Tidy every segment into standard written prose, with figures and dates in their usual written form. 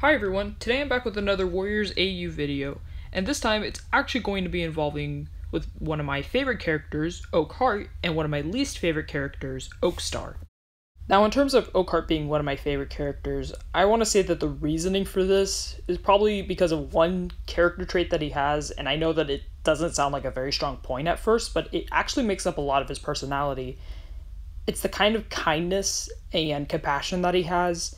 Hi everyone, today I'm back with another Warriors AU video, and this time it's actually going to be involving with one of my favorite characters, Oakheart, and one of my least favorite characters, Oakstar. Now in terms of Oakheart being one of my favorite characters, I want to say that the reasoning for this is probably because of one character trait that he has, and I know that it doesn't sound like a very strong point at first, but it actually makes up a lot of his personality. It's the kind of kindness and compassion that he has,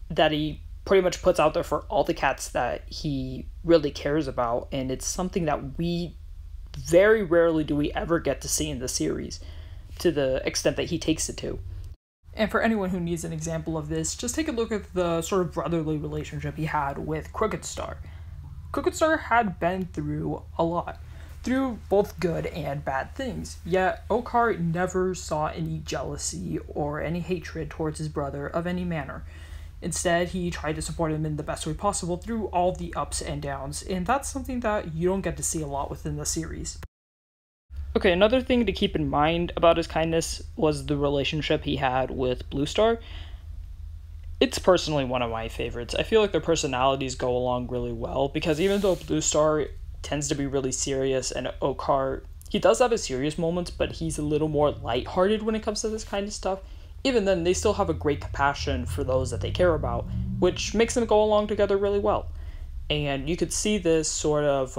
that he pretty much puts out there for all the cats that he really cares about, and it's something that we very rarely do we ever get to see in the series, to the extent that he takes it to. And for anyone who needs an example of this, just take a look at the sort of brotherly relationship he had with Crowfeather. Crowfeather had been through a lot, through both good and bad things, yet Oakheart never saw any jealousy or any hatred towards his brother of any manner. Instead, he tried to support him in the best way possible through all the ups and downs, and that's something that you don't get to see a lot within the series. Okay, another thing to keep in mind about his kindness was the relationship he had with Bramblestar. It's personally one of my favorites. I feel like their personalities go along really well, because even though Bramblestar tends to be really serious and Oakheart, he does have his serious moments, but he's a little more lighthearted when it comes to this kind of stuff. Even then, they still have a great compassion for those that they care about, which makes them go along together really well. And you could see this sort of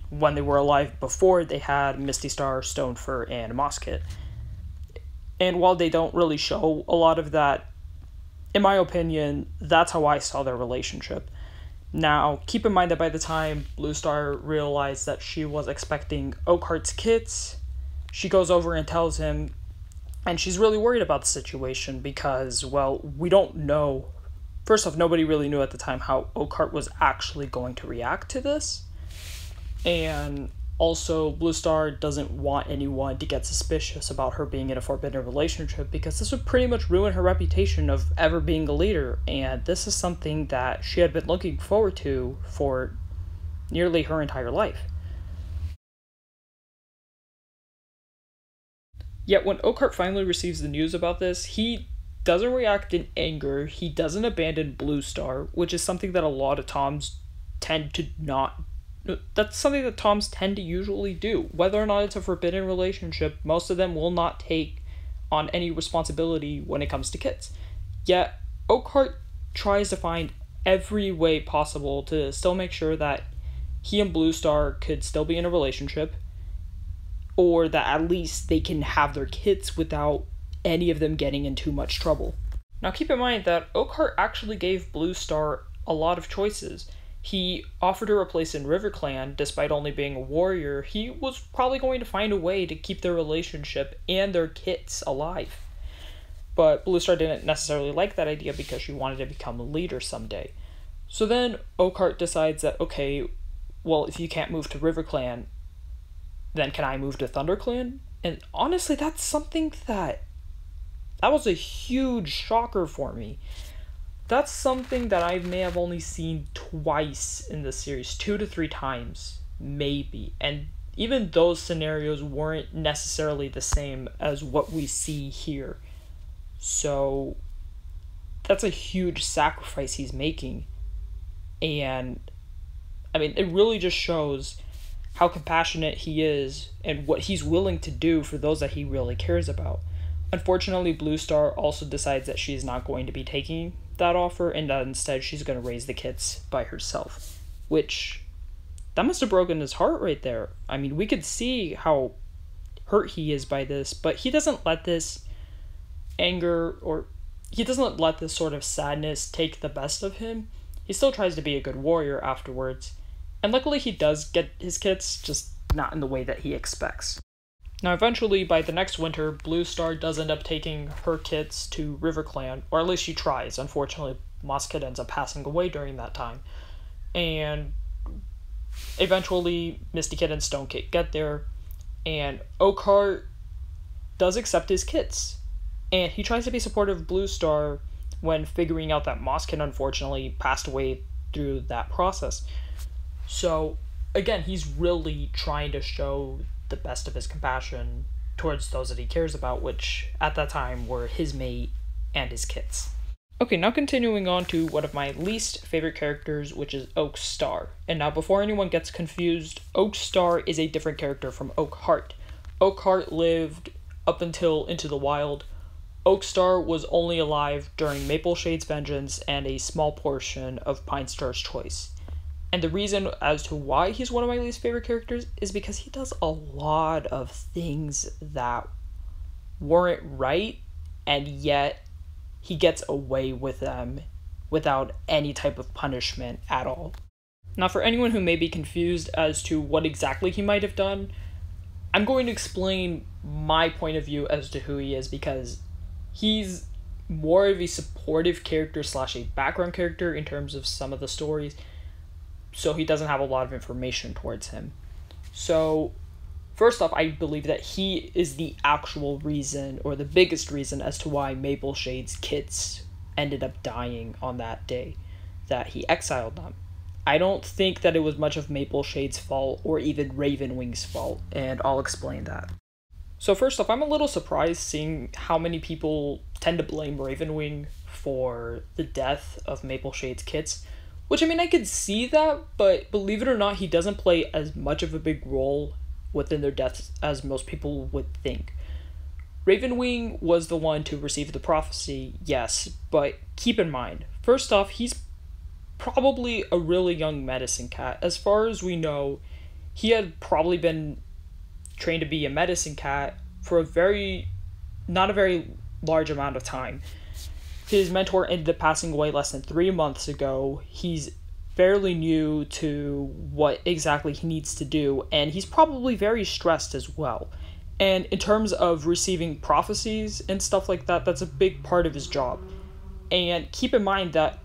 when they were alive before they had Misty Star, Stonefur, and Mosquet. And while they don't really show a lot of that, in my opinion, that's how I saw their relationship. Now, keep in mind that by the time Bramblestar realized that she was expecting Oakheart's kids, she goes over and tells him, and she's really worried about the situation because, well, we don't know. First off, nobody really knew at the time how Oakheart was actually going to react to this. And also, Bramblestar doesn't want anyone to get suspicious about her being in a forbidden relationship, because this would pretty much ruin her reputation of ever being a leader. And this is something that she had been looking forward to for nearly her entire life. Yet when Oakheart finally receives the news about this, he doesn't react in anger, he doesn't abandon Bramblestar, which is something that a lot of Toms tend to not... That's something that Toms tend to usually do. Whether or not it's a forbidden relationship, most of them will not take on any responsibility when it comes to kids. Yet, Oakheart tries to find every way possible to still make sure that he and Bramblestar could still be in a relationship, or that at least they can have their kids without any of them getting in too much trouble. Now keep in mind that Oakheart actually gave Bramblestar a lot of choices. He offered her a place in RiverClan. Despite only being a warrior, he was probably going to find a way to keep their relationship and their kids alive. But Bramblestar didn't necessarily like that idea because she wanted to become a leader someday. So then Oakheart decides that, okay, well, if you can't move to RiverClan, then can I move to ThunderClan? And honestly, that's something that was a huge shocker for me. That's something that I may have only seen twice in the series, 2 to 3 times, maybe. And even those scenarios weren't necessarily the same as what we see here. So that's a huge sacrifice he's making. And I mean, it really just shows how compassionate he is and what he's willing to do for those that he really cares about. Unfortunately, Bramblestar also decides that she's not going to be taking that offer, and that instead she's going to raise the kids by herself, which, that must have broken his heart right there. I mean, we could see how hurt he is by this, but he doesn't let this anger, or he doesn't let this sort of sadness take the best of him. He still tries to be a good warrior afterwards. And luckily he does get his kids, just not in the way that he expects. Now eventually, by the next winter, Bramblestar does end up taking her kids to RiverClan, or at least she tries. Unfortunately, Mosquet ends up passing away during that time. And eventually, Misty Kid and Stone Kid get there, and Oakheart does accept his kids. And he tries to be supportive of Bramblestar when figuring out that Mosquet unfortunately passed away through that process. So, again, he's really trying to show the best of his compassion towards those that he cares about, which at that time were his mate and his kids. Okay, now continuing on to one of my least favorite characters, which is Oakstar. And now before anyone gets confused, Oakstar is a different character from Oakheart. Oakheart lived up until Into the Wild. Oakstar was only alive during Mapleshade's Vengeance and a small portion of Pine Star's Choice. And the reason as to why he's one of my least favorite characters is because he does a lot of things that weren't right, and yet he gets away with them without any type of punishment at all. Now, for anyone who may be confused as to what exactly he might have done, I'm going to explain my point of view as to who he is, because he's more of a supportive character slash a background character in terms of some of the stories, so he doesn't have a lot of information towards him. So, first off, I believe that he is the actual reason, or the biggest reason, as to why Mapleshade's kids ended up dying on that day that he exiled them. I don't think that it was much of Mapleshade's fault, or even Ravenwing's fault, and I'll explain that. So first off, I'm a little surprised seeing how many people tend to blame Ravenwing for the death of Mapleshade's kids. Which, I mean, I could see that, but believe it or not, he doesn't play as much of a big role within their deaths as most people would think. Ravenwing was the one to receive the prophecy, yes, but keep in mind, first off, he's probably a really young medicine cat. As far as we know, he had probably been trained to be a medicine cat for not a very large amount of time. His mentor ended up passing away less than 3 months ago. He's fairly new to what exactly he needs to do, and he's probably very stressed as well. And in terms of receiving prophecies and stuff like that, that's a big part of his job. And keep in mind that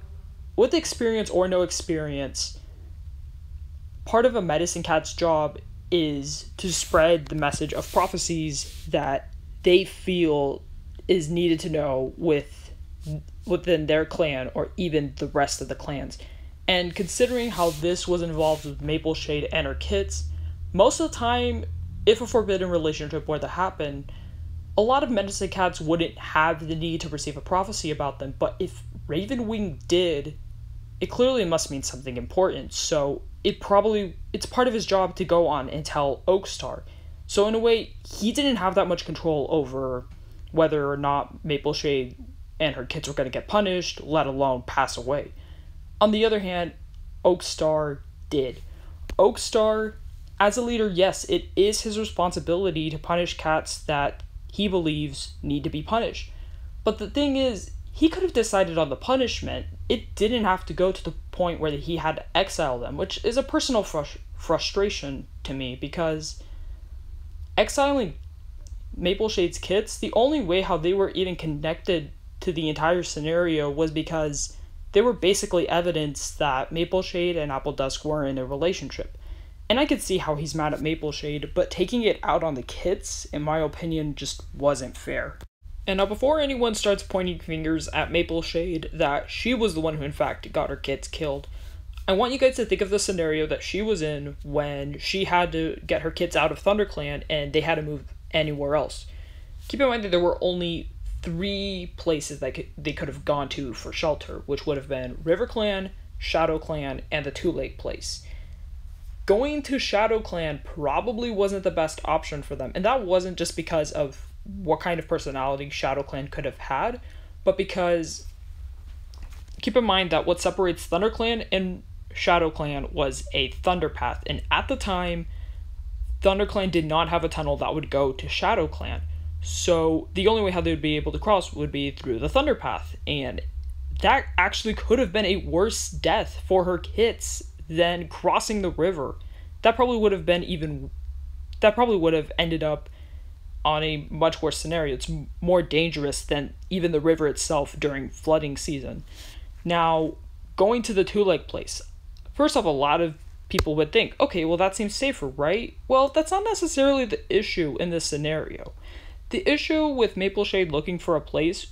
with experience or no experience, part of a medicine cat's job is to spread the message of prophecies that they feel is needed to know within their clan or even the rest of the clans. And considering how this was involved with Mapleshade and her kids, most of the time, if a forbidden relationship were to happen, a lot of medicine cats wouldn't have the need to receive a prophecy about them, but if Ravenwing did, it clearly must mean something important, so it's part of his job to go on and tell Oakstar. So in a way, he didn't have that much control over whether or not Mapleshade and her kids were going to get punished, let alone pass away. On the other hand, Oakstar did. Oakstar, as a leader, yes, it is his responsibility to punish cats that he believes need to be punished. But the thing is, he could have decided on the punishment. It didn't have to go to the point where he had to exile them, which is a personal frustration to me, because exiling Mapleshade's kids, the only way how they were even connected to the entire scenario was because they were basically evidence that Mapleshade and Apple Dusk were in a relationship. And I could see how he's mad at Mapleshade, but taking it out on the kids, in my opinion, just wasn't fair. And now before anyone starts pointing fingers at Mapleshade that she was the one who in fact got her kids killed, I want you guys to think of the scenario that she was in when she had to get her kids out of ThunderClan and they had to move anywhere else. Keep in mind that there were only 3 places that they could have gone to for shelter, which would have been RiverClan, ShadowClan, and the Two Lake Place. Going to ShadowClan probably wasn't the best option for them, and that wasn't just because of what kind of personality ShadowClan could have had, but because keep in mind that what separates ThunderClan and ShadowClan was a Thunder Path, and at the time, ThunderClan did not have a tunnel that would go to ShadowClan. So the only way how they would be able to cross would be through the Thunder Path, and that actually could have been a worse death for her kids than crossing the river. That probably would have ended up on a much worse scenario. It's more dangerous than even the river itself during flooding season. Now, going to the Two Lake Place. First off, a lot of people would think, okay, well that seems safer, right? Well, that's not necessarily the issue in this scenario. The issue with Mapleshade looking for a place,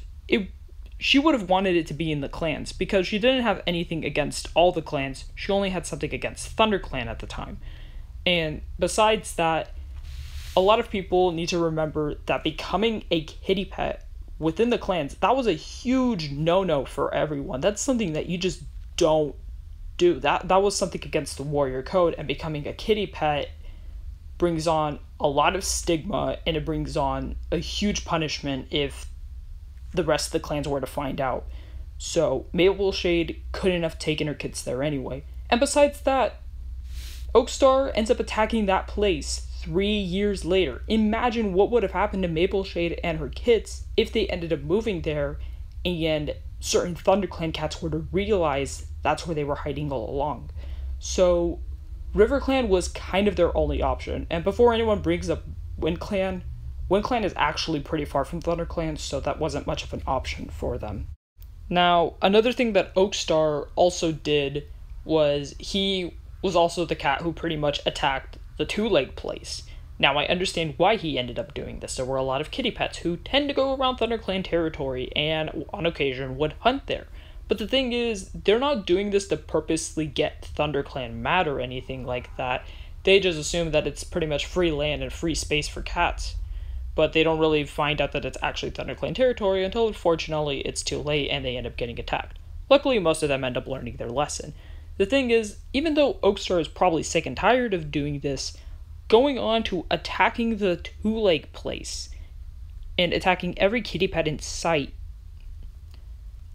she would have wanted it to be in the clans, because she didn't have anything against all the clans. She only had something against ThunderClan at the time. And besides that, a lot of people need to remember that becoming a kitty pet within the clans, that was a huge no-no for everyone. That's something that you just don't do. That was something against the warrior code, and becoming a kitty pet brings on a lot of stigma, and it brings on a huge punishment if the rest of the clans were to find out. So Mapleshade couldn't have taken her kids there anyway. And besides that, Oakstar ends up attacking that place 3 years later. Imagine what would have happened to Mapleshade and her kids if they ended up moving there and certain ThunderClan cats were to realize that's where they were hiding all along. So RiverClan was kind of their only option. And before anyone brings up WindClan, WindClan is actually pretty far from ThunderClan, so that wasn't much of an option for them. Now, another thing that Oakstar also did was he was also the cat who pretty much attacked the two-leg place. Now, I understand why he ended up doing this. There were a lot of kitty pets who tend to go around ThunderClan territory and on occasion would hunt there. But the thing is, they're not doing this to purposely get ThunderClan mad or anything like that. They just assume that it's pretty much free land and free space for cats. But they don't really find out that it's actually ThunderClan territory until, unfortunately, it's too late and they end up getting attacked. Luckily, most of them end up learning their lesson. The thing is, even though Oakstar is probably sick and tired of doing this, going on to attacking the two-leg place and attacking every kitty pet in sight,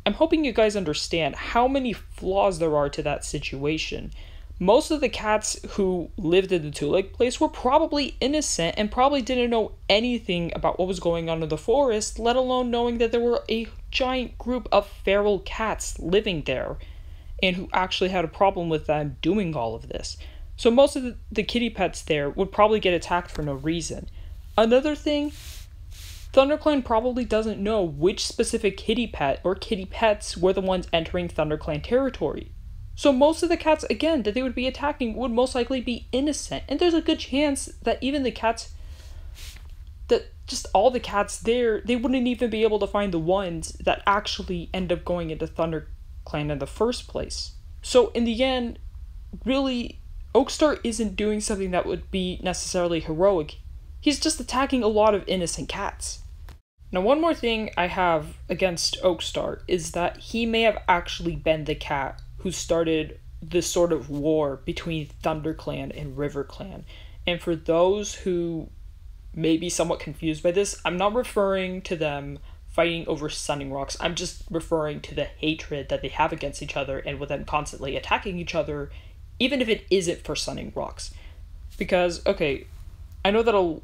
I'm hoping you guys understand how many flaws there are to that situation. Most of the cats who lived in the two-leg place were probably innocent and probably didn't know anything about what was going on in the forest, let alone knowing that there were a giant group of feral cats living there and who actually had a problem with them doing all of this. So most of the kitty pets there would probably get attacked for no reason. Another thing, ThunderClan probably doesn't know which specific kitty pet or kitty pets were the ones entering ThunderClan territory. So most of the cats, again, that they would be attacking would most likely be innocent. And there's a good chance that even the cats, that just all the cats there, they wouldn't even be able to find the ones that actually end up going into ThunderClan in the first place. So in the end, really, Oakstar isn't doing something that would be necessarily heroic. He's just attacking a lot of innocent cats. Now, one more thing I have against Oakstar is that he may have actually been the cat who started this sort of war between ThunderClan and RiverClan. And for those who may be somewhat confused by this, I'm not referring to them fighting over Sunning Rocks. I'm just referring to the hatred that they have against each other and with them constantly attacking each other, even if it isn't for Sunning Rocks. Because, okay, I know that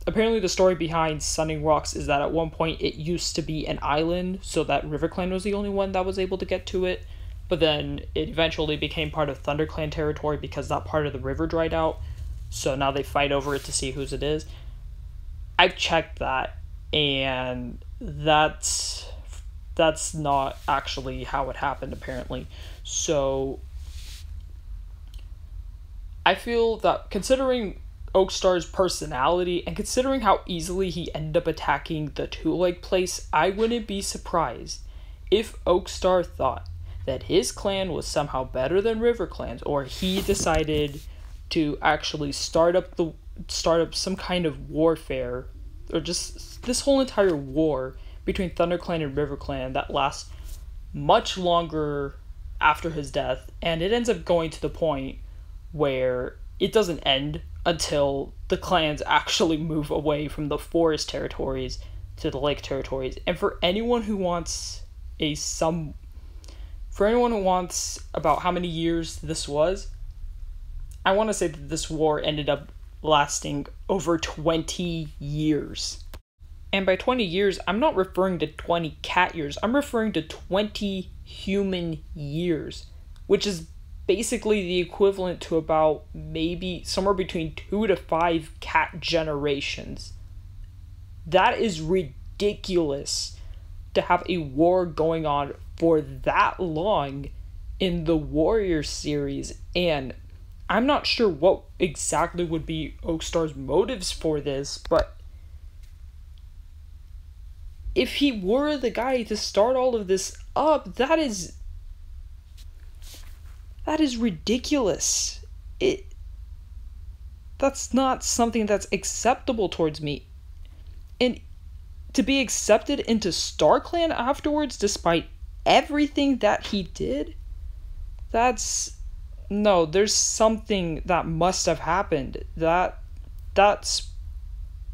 apparently the story behind Sunning Rocks is that at one point it used to be an island, so that RiverClan was the only one that was able to get to it. But then it eventually became part of ThunderClan territory because that part of the river dried out. So now they fight over it to see whose it is. I've checked that, and that's not actually how it happened, apparently. So I feel that considering Oakstar's personality and considering how easily he ended up attacking the two-leg place, I wouldn't be surprised if Oakstar thought that his clan was somehow better than RiverClan's, or he decided to actually start up some kind of warfare, or just this whole entire war between ThunderClan and RiverClan that lasts much longer after his death, and it ends up going to the point where it doesn't end until the clans actually move away from the forest territories to the lake territories. And for anyone who wants about how many years this was, I want to say that this war ended up lasting over 20 years. And by 20 years, I'm not referring to 20 cat years, I'm referring to 20 human years, which is basically the equivalent to about maybe somewhere between 2 to 5 cat generations. That is ridiculous to have a war going on for that long in the Warrior series, and I'm not sure what exactly would be Oakstar's motives for this, but if he were the guy to start all of this up, that is ridiculous. That's not something that's acceptable towards me. And to be accepted into StarClan afterwards despite everything that he did, no, there's something that must have happened. That's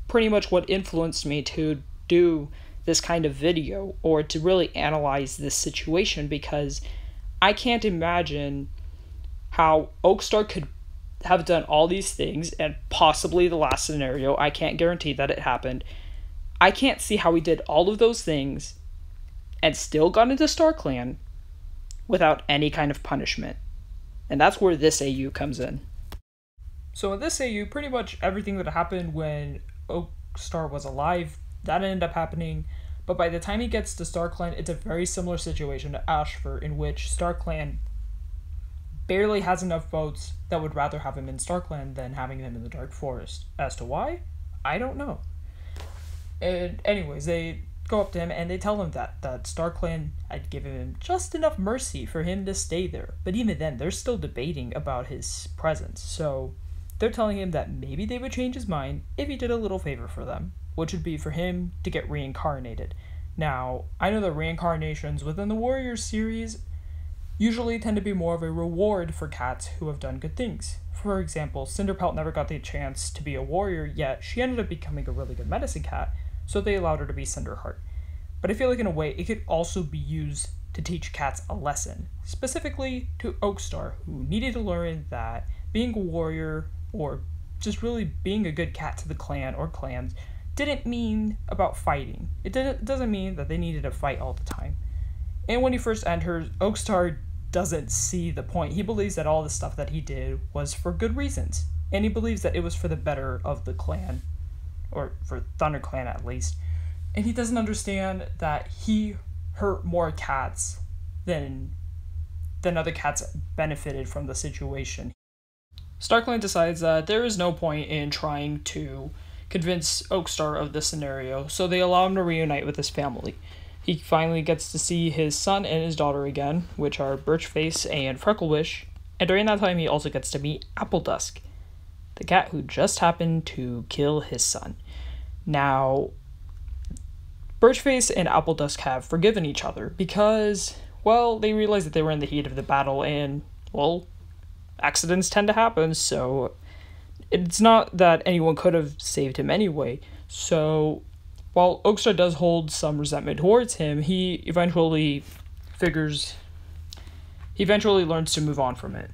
pretty much what influenced me to do this kind of video, or to really analyze this situation, because I can't imagine how Oakstar could have done all these things, and possibly the last scenario, I can't guarantee that it happened. I can't see how he did all of those things and still got into StarClan without any kind of punishment. And that's where this AU comes in. So in this AU, pretty much everything that happened when Oakstar was alive, that ended up happening. But by the time he gets to StarClan, it's a very similar situation to Ashford, in which StarClan barely has enough votes that would rather have him in StarClan than having him in the Dark Forest. As to why, I don't know. And anyways, they go up to him and they tell him that StarClan had given him just enough mercy for him to stay there. But even then, they're still debating about his presence. So they're telling him that maybe they would change his mind if he did a little favor for them, which would be for him to get reincarnated. Now, I know that reincarnations within the Warriors series usually tend to be more of a reward for cats who have done good things. For example, Cinderpelt never got the chance to be a warrior, yet she ended up becoming a really good medicine cat, so they allowed her to be Cinderheart. But I feel like in a way, it could also be used to teach cats a lesson, specifically to Oakstar, who needed to learn that being a warrior, or just really being a good cat to the clan or clans, didn't mean about fighting. It doesn't mean that they needed to fight all the time. And when he first enters, Oakstar doesn't see the point. He believes that all the stuff that he did was for good reasons, and he believes that it was for the better of the clan, or for ThunderClan at least. And he doesn't understand that he hurt more cats than other cats benefited from the situation. StarClan decides that there is no point in trying to convince Oakstar of this scenario, so they allow him to reunite with his family. He finally gets to see his son and his daughter again, which are Birchface and Frecklewish, and during that time he also gets to meet Appledusk, the cat who just happened to kill his son. Now, Birchface and Appledusk have forgiven each other because, well, they realize that they were in the heat of the battle and, well, accidents tend to happen, so it's not that anyone could have saved him anyway. So while Oakstar does hold some resentment towards him, he eventually learns to move on from it.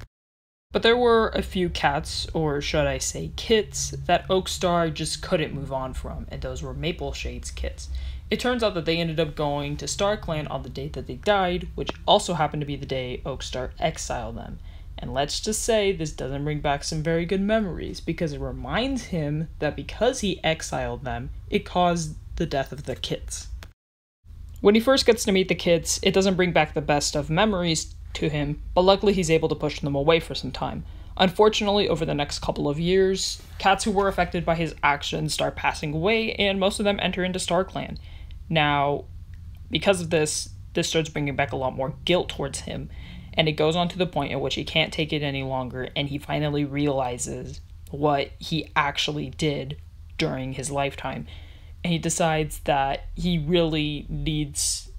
But there were a few cats, or should I say kits, that Oakstar just couldn't move on from, and those were Mapleshade's kits. It turns out that they ended up going to StarClan on the date that they died, which also happened to be the day Oakstar exiled them. And let's just say this doesn't bring back some very good memories, because it reminds him that because he exiled them, it caused the death of the kits. When he first gets to meet the kits, it doesn't bring back the best of memories to him, but luckily he's able to push them away for some time. Unfortunately, over the next couple of years, cats who were affected by his actions start passing away, and most of them enter into StarClan. Now, because of this starts bringing back a lot more guilt towards him, and it goes on to the point at which he can't take it any longer, and he finally realizes what he actually did during his lifetime. And he decides that he really needs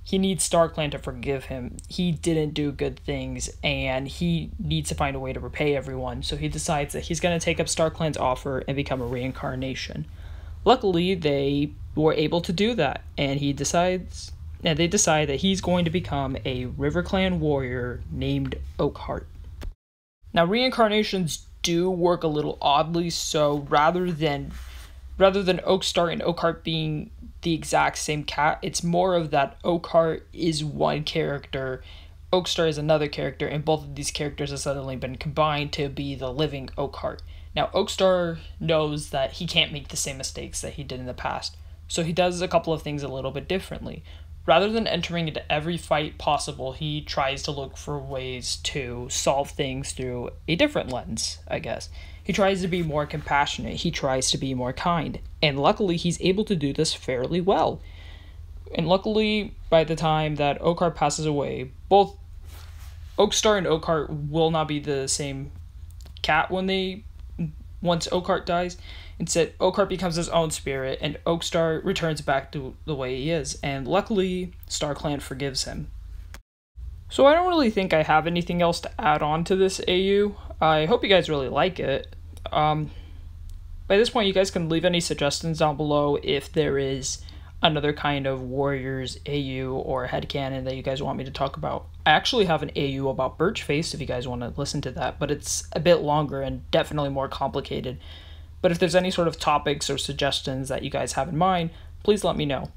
StarClan to forgive him. He didn't do good things, and he needs to find a way to repay everyone. So he decides that he's going to take up StarClan's offer and become a reincarnation. Luckily, they were able to do that, and they decide that he's going to become a RiverClan warrior named Oakheart. Now, reincarnations do work a little oddly, so rather than Oakstar and Oakheart being the exact same cat, it's more of that Oakheart is one character, Oakstar is another character, and both of these characters have suddenly been combined to be the living Oakheart. Now, Oakstar knows that he can't make the same mistakes that he did in the past, so he does a couple of things a little bit differently. Rather than entering into every fight possible, he tries to look for ways to solve things through a different lens, I guess. He tries to be more compassionate, he tries to be more kind, and luckily he's able to do this fairly well. And luckily, by the time that Oakheart passes away, both Oakstar and Oakheart will not be the same cat when they once Oakheart dies. Instead, Oakheart becomes his own spirit, and Oakstar returns back to the way he is, and luckily, StarClan forgives him. So I don't really think I have anything else to add on to this AU. I hope you guys really like it. By this point, you guys can leave any suggestions down below if there is another kind of Warriors AU or headcanon that you guys want me to talk about. I actually have an AU about Birchface if you guys want to listen to that, but it's a bit longer and definitely more complicated. But if there's any sort of topics or suggestions that you guys have in mind, please let me know.